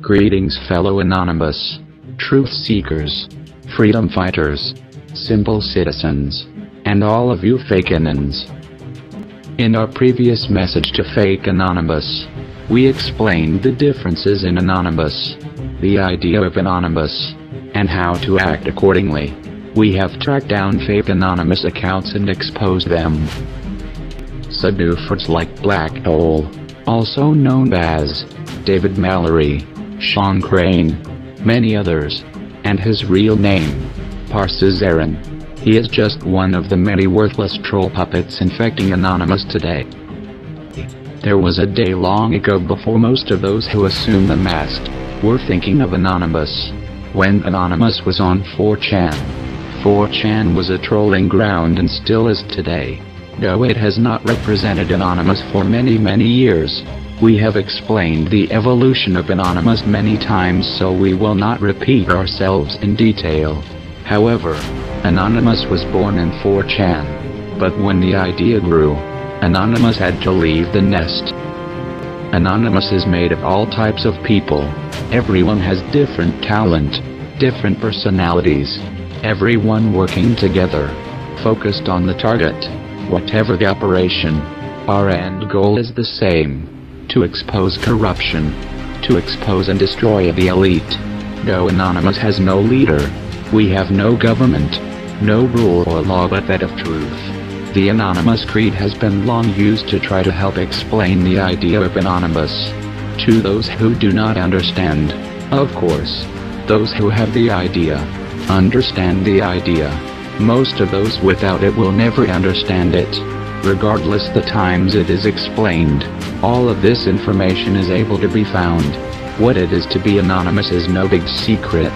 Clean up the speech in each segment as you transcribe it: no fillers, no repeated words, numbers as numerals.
Greetings fellow Anonymous, truth seekers, freedom fighters, simple citizens, and all of you fake anons. In our previous message to fake Anonymous, we explained the differences in Anonymous, the idea of Anonymous, and how to act accordingly. We have tracked down fake Anonymous accounts and exposed them. Snuffers like Black Hole, also known as David Mallory, Sean Crane, many others, and his real name, Parses Aaron. He is just one of the many worthless troll puppets infecting Anonymous today. There was a day long ago before most of those who assume the mask were thinking of Anonymous, when Anonymous was on 4chan. 4chan was a trolling ground and still is today, though it has not represented Anonymous for many years. We have explained the evolution of Anonymous many times, so we will not repeat ourselves in detail. However, Anonymous was born in 4chan, but when the idea grew, Anonymous had to leave the nest. Anonymous is made of all types of people. Everyone has different talent, different personalities, everyone working together, focused on the target, whatever the operation. Our end goal is the same: to expose corruption, to expose and destroy the elite. Though Anonymous has no leader, we have no government, no rule or law but that of truth. The Anonymous Creed has been long used to try to help explain the idea of Anonymous to those who do not understand. Of course, those who have the idea understand the idea. Most of those without it will never understand it, regardless the times it is explained. All of this information is able to be found. What it is to be Anonymous is no big secret.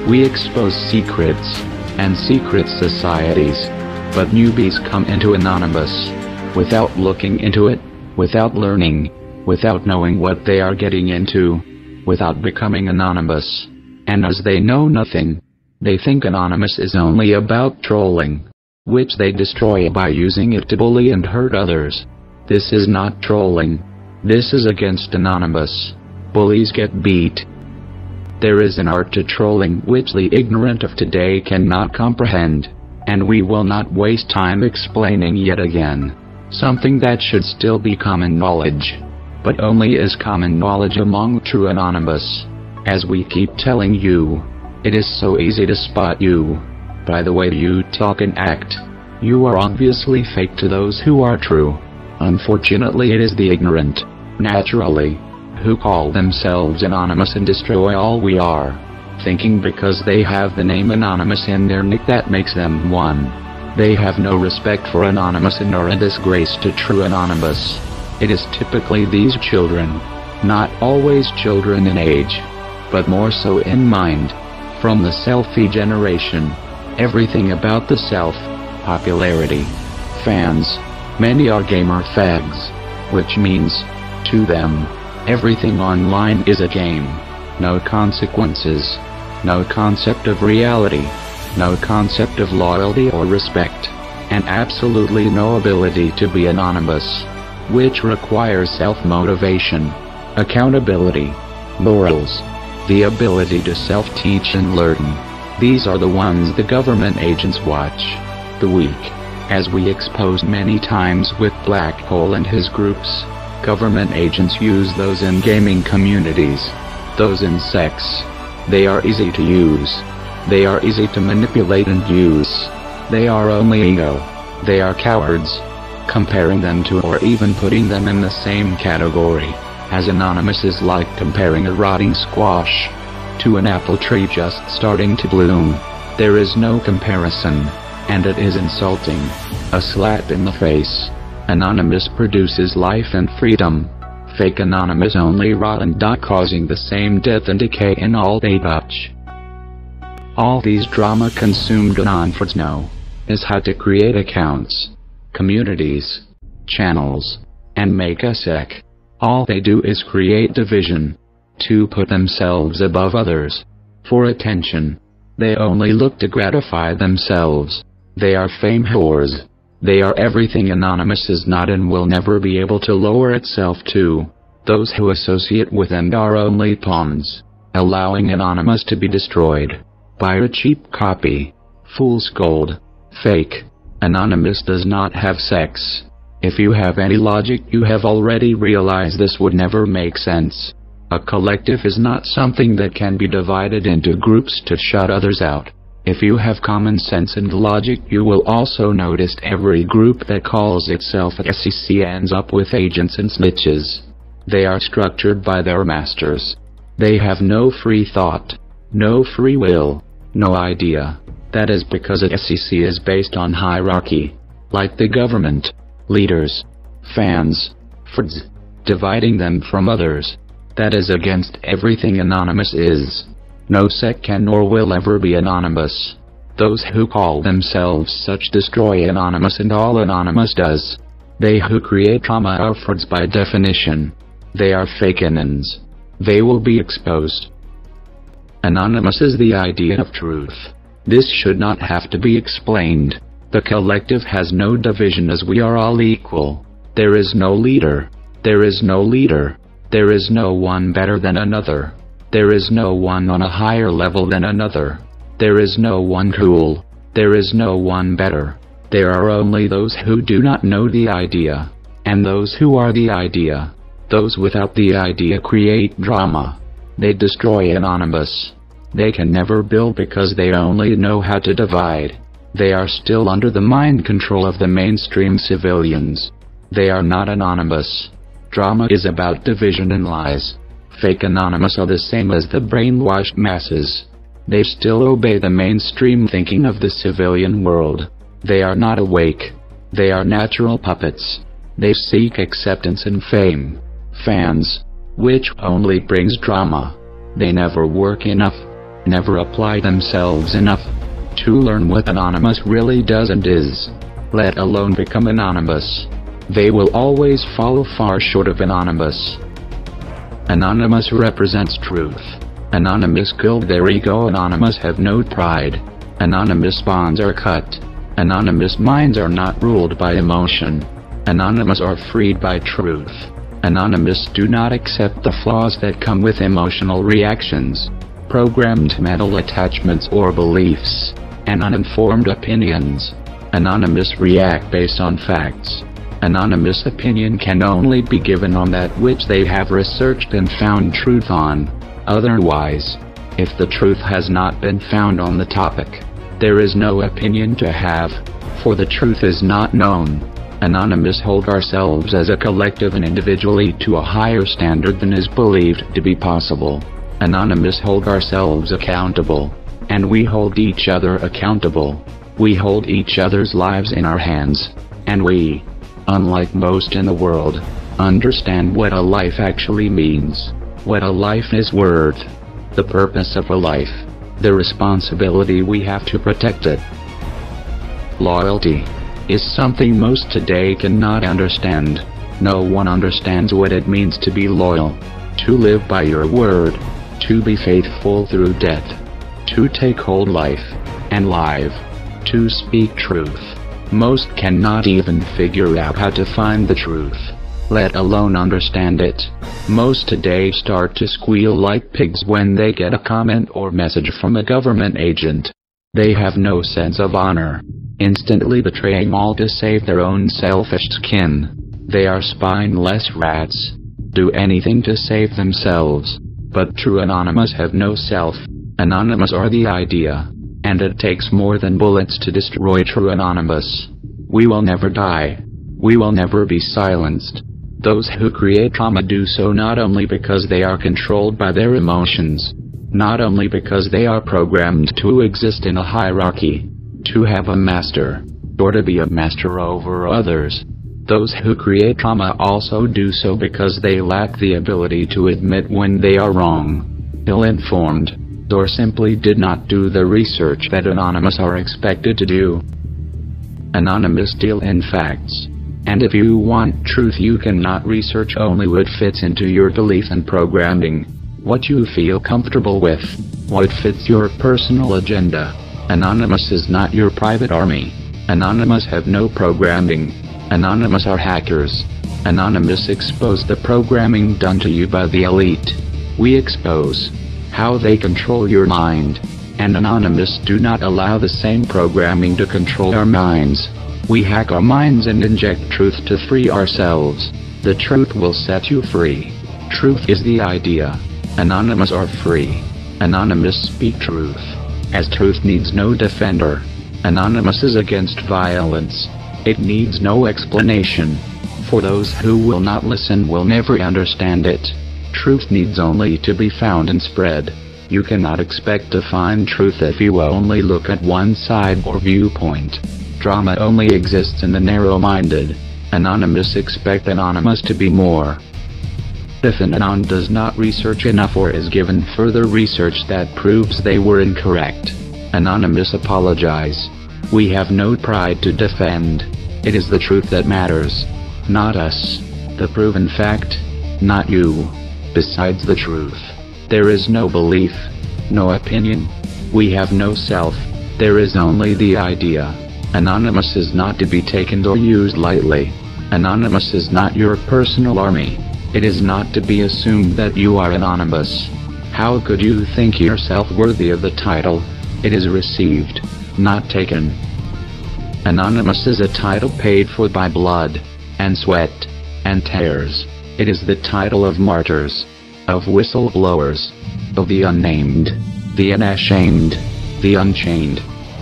We expose secrets and secret societies, but newbies come into Anonymous without looking into it, without learning, without knowing what they are getting into, without becoming Anonymous. And as they know nothing, they think Anonymous is only about trolling, which they destroy by using it to bully and hurt others. This is not trolling. This is against Anonymous. Bullies get beat. There is an art to trolling which the ignorant of today cannot comprehend, and we will not waste time explaining yet again something that should still be common knowledge, but only is common knowledge among true Anonymous. As we keep telling you, it is so easy to spot you by the way you talk and act. You are obviously fake to those who are true. Unfortunately, it is the ignorant, naturally, who call themselves Anonymous and destroy all we are, thinking because they have the name Anonymous in their nick that makes them one. They have no respect for Anonymous and are a disgrace to true Anonymous. It is typically these children, not always children in age, but more so in mind, from the selfie generation. Everything about the self, popularity, fans. Many are gamer fags, which means, to them, everything online is a game. No consequences, no concept of reality, no concept of loyalty or respect, and absolutely no ability to be Anonymous, which requires self-motivation, accountability, morals, the ability to self-teach and learn. These are the ones the government agents watch. The weak. As we exposed many times with Black Hole and his groups, government agents use those in gaming communities, those in sex. They are easy to use. They are easy to manipulate and use. They are only ego. They are cowards. Comparing them to or even putting them in the same category as Anonymous is like comparing a rotting squash to an apple tree just starting to bloom. There is no comparison, and it is insulting. A slap in the face. Anonymous produces life and freedom. Fake Anonymous only rot and die, causing the same death and decay in all they touch. All these drama-consumed Anonfords know is how to create accounts, communities, channels, and make a sec. All they do is create division, to put themselves above others, for attention. They only look to gratify themselves. They are fame whores. They are everything Anonymous is not and will never be able to lower itself to. Those who associate with them are only pawns. allowing Anonymous to be destroyed. Buy a cheap copy. Fool's gold. Fake. Anonymous does not have sex. If you have any logic, you have already realized this would never make sense. A collective is not something that can be divided into groups to shut others out. If you have common sense and logic, you will also notice every group that calls itself a SEC ends up with agents and snitches. They are structured by their masters. They have no free thought, no free will, no idea. That is because a SEC is based on hierarchy. Like the government, leaders, fans, friends, dividing them from others. That is against everything Anonymous is. No sect can nor will ever be Anonymous. Those who call themselves such destroy Anonymous and all Anonymous does. They who create trauma are frauds by definition. They are fake anons. They will be exposed. Anonymous is the idea of truth. This should not have to be explained. The collective has no division as we are all equal. There is no leader. There is no leader. There is no one better than another. There is no one on a higher level than another. There is no one cool. There is no one better. There are only those who do not know the idea, and those who are the idea. Those without the idea create drama. They destroy Anonymous. They can never build because they only know how to divide. They are still under the mind control of the mainstream civilians. They are not Anonymous. Drama is about division and lies. Fake Anonymous are the same as the brainwashed masses. They still obey the mainstream thinking of the civilian world. They are not awake. They are natural puppets. They seek acceptance and fame. Fans. Which only brings drama. They never work enough. Never apply themselves enough to learn what Anonymous really does and is, let alone become Anonymous. They will always fall far short of Anonymous. Anonymous represents truth. Anonymous killed their ego. Anonymous have no pride. Anonymous bonds are cut. Anonymous minds are not ruled by emotion. Anonymous are freed by truth. Anonymous do not accept the flaws that come with emotional reactions, programmed mental attachments or beliefs, and uninformed opinions. Anonymous react based on facts. Anonymous opinion can only be given on that which they have researched and found truth on. Otherwise, if the truth has not been found on the topic, there is no opinion to have, for the truth is not known. Anonymous hold ourselves as a collective and individually to a higher standard than is believed to be possible. Anonymous hold ourselves accountable, and we hold each other accountable. We hold each other's lives in our hands, and we, unlike most in the world, understand what a life actually means, what a life is worth, the purpose of a life, the responsibility we have to protect it. Loyalty is something most today cannot understand. No one understands what it means to be loyal, to live by your word, to be faithful through death, to take hold life, and live, to speak truth. Most cannot even figure out how to find the truth, let alone understand it. Most today start to squeal like pigs when they get a comment or message from a government agent. They have no sense of honor, instantly betraying all to save their own selfish skin. They are spineless rats, do anything to save themselves. But true Anonymous have no self. Anonymous are the idea, and it takes more than bullets to destroy true Anonymous. We will never die. We will never be silenced. Those who create trauma do so not only because they are controlled by their emotions, not only because they are programmed to exist in a hierarchy, to have a master, or to be a master over others. Those who create trauma also do so because they lack the ability to admit when they are wrong, ill-informed, or simply did not do the research that Anonymous are expected to do. Anonymous deal in facts. And if you want truth, you cannot research only what fits into your belief and programming, what you feel comfortable with, what fits your personal agenda. Anonymous is not your private army. Anonymous have no programming. Anonymous are hackers. Anonymous expose the programming done to you by the elite. We expose how they control your mind. And Anonymous do not allow the same programming to control our minds. We hack our minds and inject truth to free ourselves. The truth will set you free. Truth is the idea. Anonymous are free. Anonymous speak truth. As truth needs no defender. Anonymous is against violence. It needs no explanation. For those who will not listen will never understand it. Truth needs only to be found and spread. You cannot expect to find truth if you only look at one side or viewpoint. Drama only exists in the narrow-minded. Anonymous expect Anonymous to be more. If an Anon does not research enough or is given further research that proves they were incorrect, Anonymous apologize. We have no pride to defend. It is the truth that matters. Not us. The proven fact. Not you. Besides the truth, there is no belief, no opinion. We have no self. There is only the idea. Anonymous is not to be taken or used lightly. Anonymous is not your personal army. It is not to be assumed that you are anonymous. How could you think yourself worthy of the title? It is received, not taken. Anonymous is a title paid for by blood, and sweat, and tears. It is the title of martyrs, of whistleblowers, of the unnamed, the unashamed, the unchained,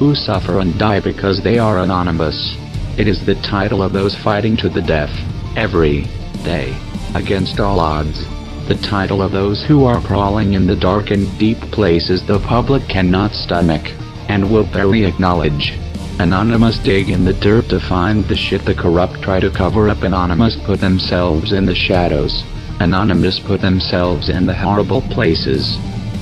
who suffer and die because they are anonymous. It is the title of those fighting to the death, every day, against all odds. The title of those who are crawling in the dark and deep places the public cannot stomach, and will barely acknowledge. Anonymous dig in the dirt to find the shit the corrupt try to cover up. Anonymous put themselves in the shadows. Anonymous put themselves in the horrible places,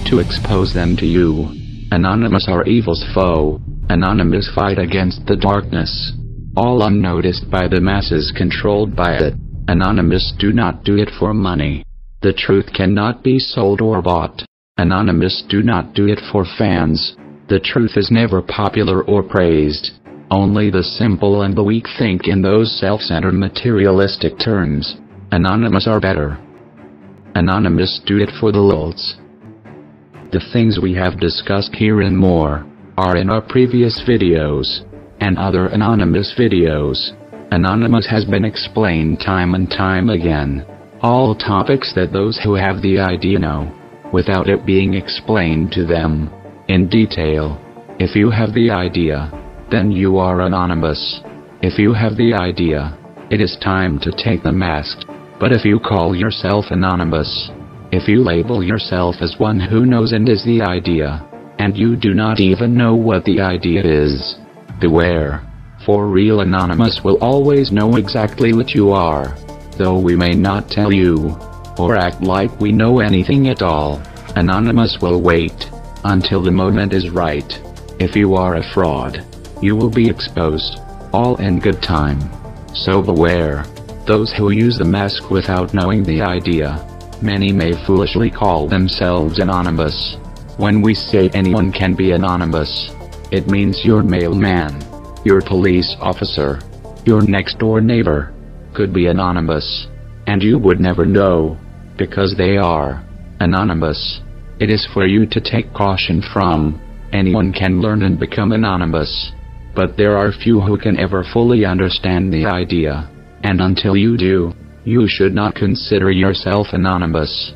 to expose them to you. Anonymous are evil's foe. Anonymous fight against the darkness, all unnoticed by the masses controlled by it. Anonymous do not do it for money. The truth cannot be sold or bought. Anonymous do not do it for fans. The truth is never popular or praised. Only the simple and the weak think in those self-centered materialistic terms. Anonymous are better. Anonymous do it for the lulz. The things we have discussed here and more are in our previous videos and other Anonymous videos. Anonymous has been explained time and time again. All topics that those who have the idea know, without it being explained to them in detail. If you have the idea, then you are anonymous. If you have the idea, it is time to take the mask. But if you call yourself anonymous, if you label yourself as one who knows and is the idea, and you do not even know what the idea is, beware. For real Anonymous will always know exactly what you are, though we may not tell you, or act like we know anything at all. Anonymous will wait until the moment is right. If you are a fraud, you will be exposed, all in good time. So beware those who use the mask without knowing the idea. Many may foolishly call themselves anonymous. When we say anyone can be anonymous, it means your mailman, your police officer, your next door neighbor could be anonymous, and you would never know, because they are anonymous. It is for you to take caution from. Anyone can learn and become anonymous, but there are few who can ever fully understand the idea, and until you do, you should not consider yourself anonymous.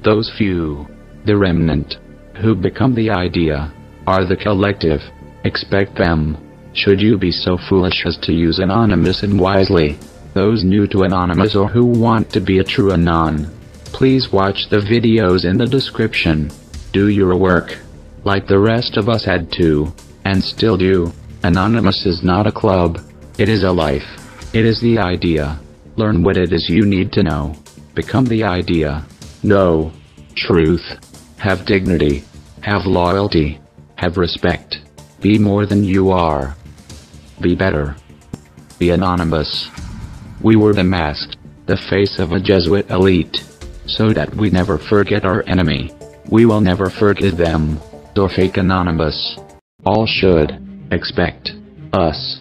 Those few, the remnant, who become the idea, are the collective. Expect them. Should you be so foolish as to use anonymous unwisely, those new to anonymous or who want to be a true anon, please watch the videos in the description. Do your work, like the rest of us had to, and still do. Anonymous is not a club, it is a life. It is the idea. Learn what it is you need to know. Become the idea. Know truth. Have dignity. Have loyalty. Have respect. Be more than you are. Be better. Be anonymous. We were the masked, the face of a Jesuit elite, so that we never forget our enemy. We will never forget them, or fake anonymous. All should expect us.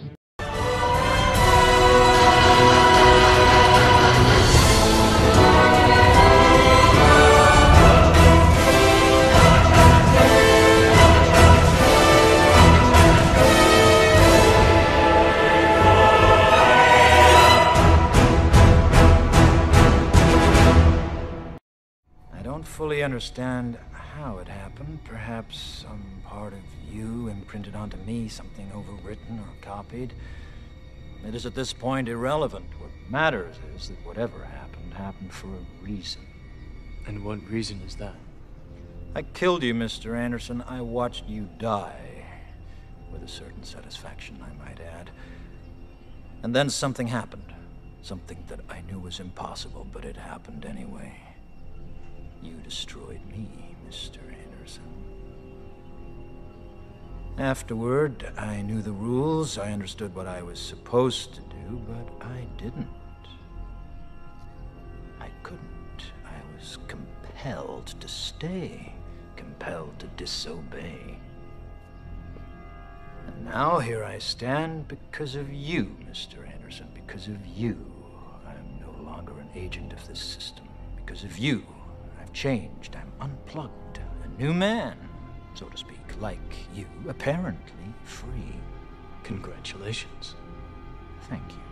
fully understand how it happened. Perhaps some part of you imprinted onto me, something overwritten or copied. It is at this point irrelevant. What matters is that whatever happened, happened for a reason. And what reason is that? I killed you, Mr. Anderson. I watched you die. With a certain satisfaction, I might add. And then something happened. Something that I knew was impossible, but it happened anyway. You destroyed me, Mr. Anderson. Afterward, I knew the rules. I understood what I was supposed to do, but I didn't. I couldn't. I was compelled to stay, compelled to disobey. And now here I stand because of you, Mr. Anderson. Because of you, I'm no longer an agent of this system. Because of you, I've changed. I'm unplugged. A new man, so to speak. Like you, apparently free. Congratulations. Thank you.